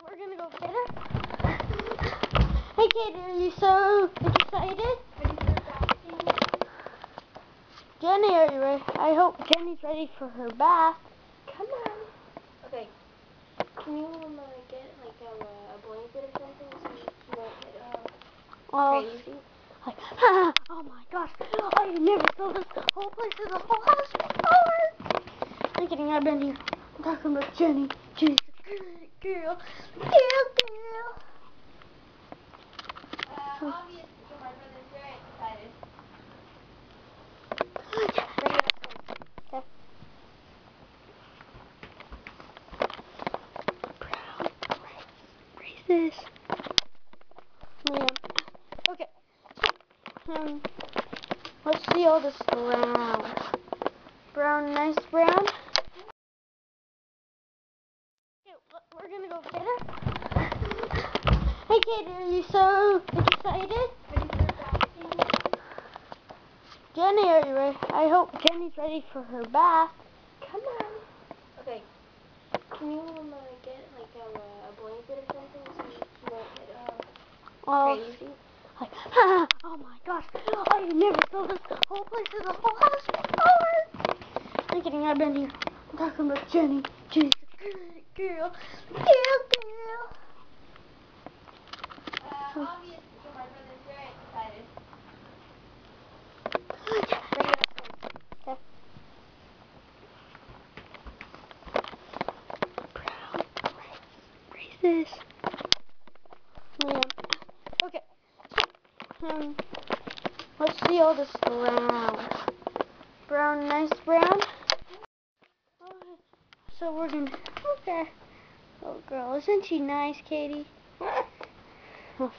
We're gonna go get her. Hey Katie, are you so excited? Jenny, are you ready? I hope Jenny's ready for her bath. Come on. Okay. Can you get like a blanket or something so you won't get crazy? Like, oh my gosh, I never saw this whole place is a whole house before. I'm kidding, I've been here. I'm talking about Jenny. She's a good girl. Obviously, my brother's very excited. This. Yeah. Okay. Let's see all this brown. Brown, nice brown. Okay, we're gonna go get her. Hey Katie, are you so excited? Jenny, are you ready? I hope Jenny's ready for her bath. Come on. Okay. Can you get like a blanket or something so you won't get crazy? Like, oh my gosh, I never saw this whole place is a whole house before. I'm kidding, I've been here. I'm talking about Jenny. She's a good girl. Obviously, my brother's very excited. Okay. Brown, racist. Yeah. Okay. Let's see all this brown. Brown, nice brown. Okay. So we're gonna. Okay. Oh girl, isn't she nice, Katie? Oh,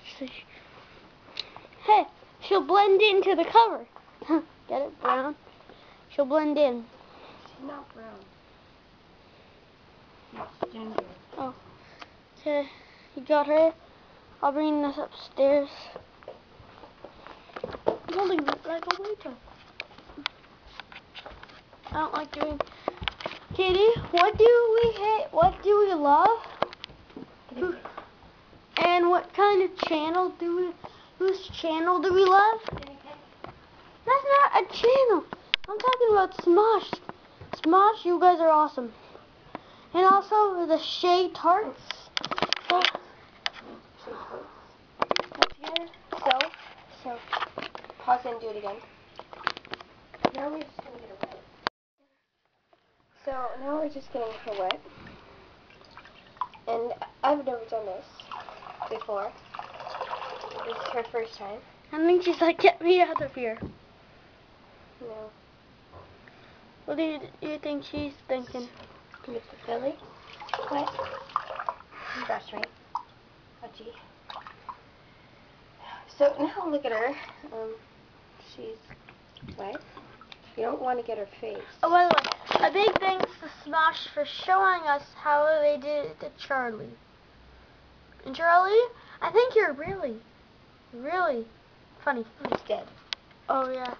hey, she'll blend into the cover. Get it, brown? She'll blend in. She's not brown. She's ginger. Oh. Okay, you got her. I'll bring this upstairs. I'm holding it like a waiter. I don't like doing. Katie, what do we hate? What do we love? And what kind of channel do we? Whose channel do we love? That's not a channel. I'm talking about Smosh. Smosh, you guys are awesome. And also the Shay Tarts. So, pause and do it again. Now we're just gonna get her wet. So now we're just getting her wet. And I've never done this before. This is her first time. I think she's like, get me out of here. No. What do you think she's thinking? Get the belly wet. That's right. Oh gee. So now look at her. She's wet. You don't want to get her face. Oh, by the way, a big thanks to Smosh for showing us how they did it to Charlie. And Charlie, I think you're really funny. He's dead. Oh yeah.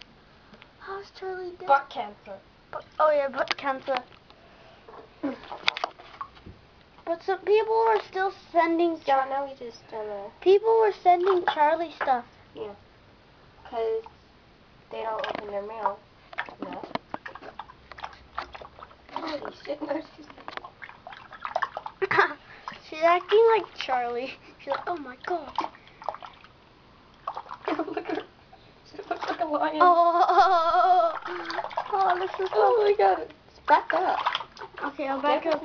How's Charlie dead? Butt cancer. Oh yeah, butt cancer. But some people are still sending. Yeah, now we just People were sending Charlie stuff. Yeah. Because they don't open their mail. No. Holy shit! No, She's acting like Charlie. She's like, oh my god. Look at her. She looks like a lion. Oh, this is. Oh my god! Just back up. Okay, I'll back up.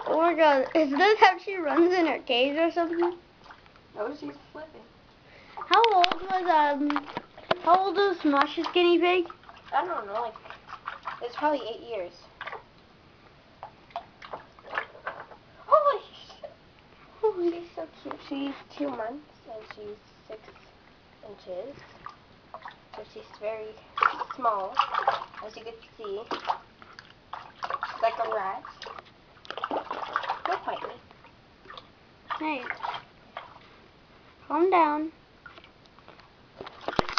Oh my god, is this how she runs in her cage or something? No, she's flipping. How old was Smosh's guinea pig? I don't know, like, it's probably 8 years. Holy shit! She's so cute. She's 2 months and she's 6 inches. So she's very small, as you can see. She's like a rat. Don't fight me. Hey, calm down.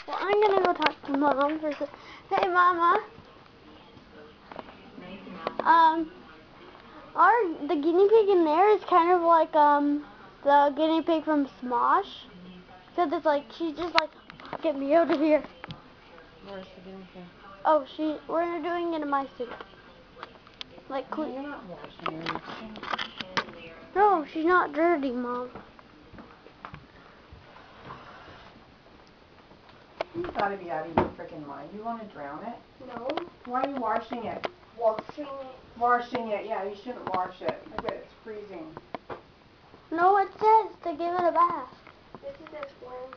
Well, I'm gonna go talk to Mom for a second. Hey, Mama. The guinea pig in there is kind of like the guinea pig from Smosh. Except it's like she's just like, get me out of here. Where's the guinea pig? Oh, we're doing it in my suit. Like No, you're not washing her. No, she's not dirty, Mom. You gotta be out of your freaking mind. You want to drown it? No. Why are you washing it? Washing it. Washing it? Yeah, you shouldn't wash it. I bet it's freezing. No, it says to give it a bath. This is as warm.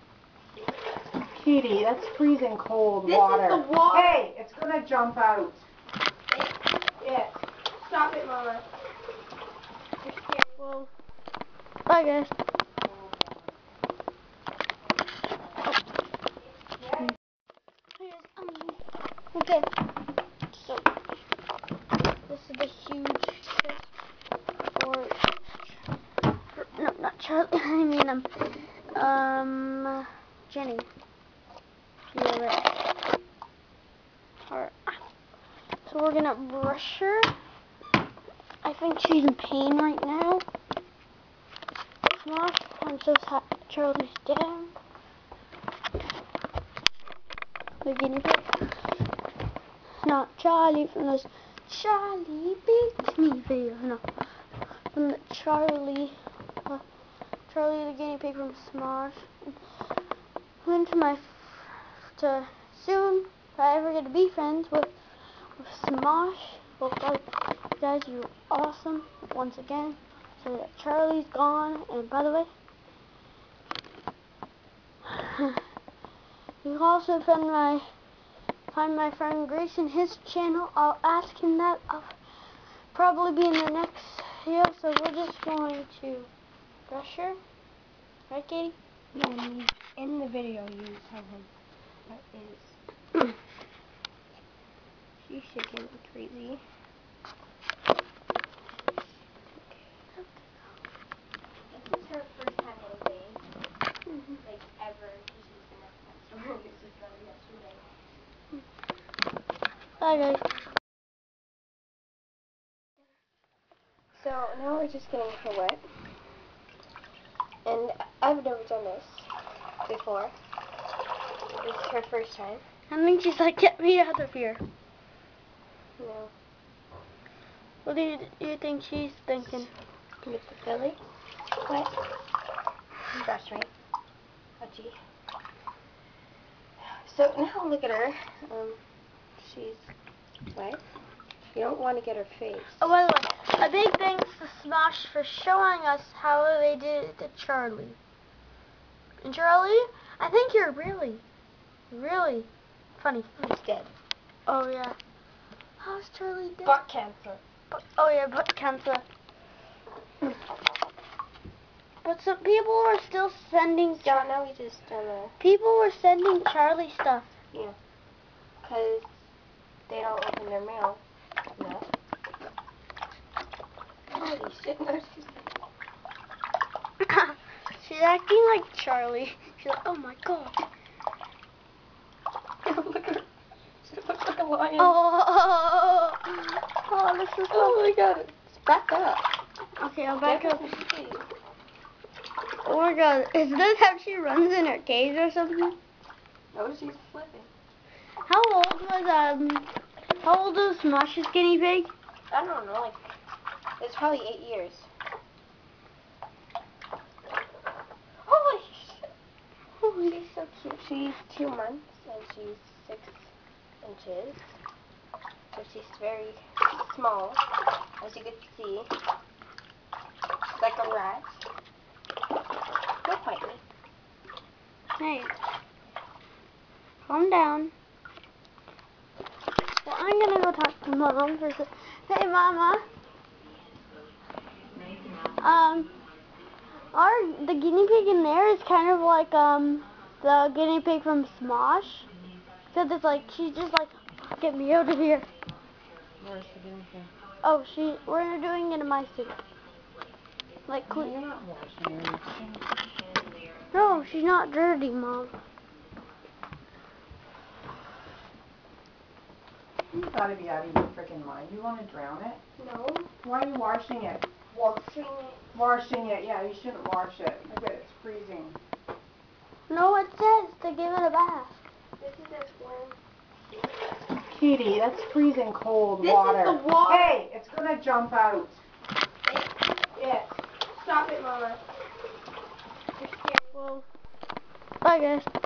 Kitty, that's freezing cold This water. is the water. Hey, it's gonna jump out. It. Stop it, Mama. You're scared. Well, bye guys. Okay, so this is the huge chest for no, not Charlie. I mean Jenny. Yeah, right. Alright. So we're gonna brush her. I think she's in pain right now. Smosh, I'm so sad. Charlie's down. The guinea pig. Not Charlie from this Charlie beats me video. No. From the Charlie the guinea pig from Smosh. Went to soon, if I ever get to be friends with Smosh. Well, guys, you're awesome once again. So that Charlie's gone, and by the way, you can also find my friend Grayson, his channel. I'll ask him that. I'll probably be in the next video. So we're just going to brush her, right, Katie? Yeah, in the video you tell him what is. She's shaking like crazy. This is her first time anything. Like ever. She's just been at that store. This is yesterday. Bye, guys. So now we're just getting her wet. And I've never done this before. This is her first time. I think she's like, get me out of here. No. What do you think she's thinking? Get the belly wet. Brush me. Touchy. So now look at her. She's wet. You don't want to get her face. Oh, by the way, a big thanks to Smosh for showing us how they did it to Charlie. And Charlie, I think you're really, really funny. He's dead. Oh, yeah. How's Charlie dead? Butt cancer. Oh, yeah, butt cancer. But some people are still sending... Yeah, now we just People were sending Charlie stuff. yeah. Because they don't open their mail. No. Holy shit, no, She's acting like Charlie. She's like, oh my god. Look at her. She looks like a lion. Oh, this is Oh my god, it's back up. Okay, I'll back up. Please. Oh my god, is this how she runs in her cage or something? No, she's flipping. How old was Smosh's guinea pig? I don't know, like, it's probably 8 years. Holy shit. She's so cute. She's 2 months and she's 6 inches. So she's very small, as you can see. She's like a rat. Don't bite me. Hey, calm down. Well, I'm gonna go talk to Mom for a second. Hey, Mama. The guinea pig in there is kind of like the guinea pig from Smosh. Except it's like she's just like, get me out of here. Where's the guinea pig? Oh, we're doing it in my suit. Like No, you're not washing her. No, she's not dirty, Mom. You gotta be out of your freaking mind. You want to drown it? No. Why are you washing it? Washing it. Washing it, yeah, you shouldn't wash it. I bet it's freezing. No, it says to give it a bath. This is just one. Katie, that's freezing cold This water. is the water. Hey, it's gonna jump out. Yeah. Stop it, Mama. You're scared. Well, bye guys.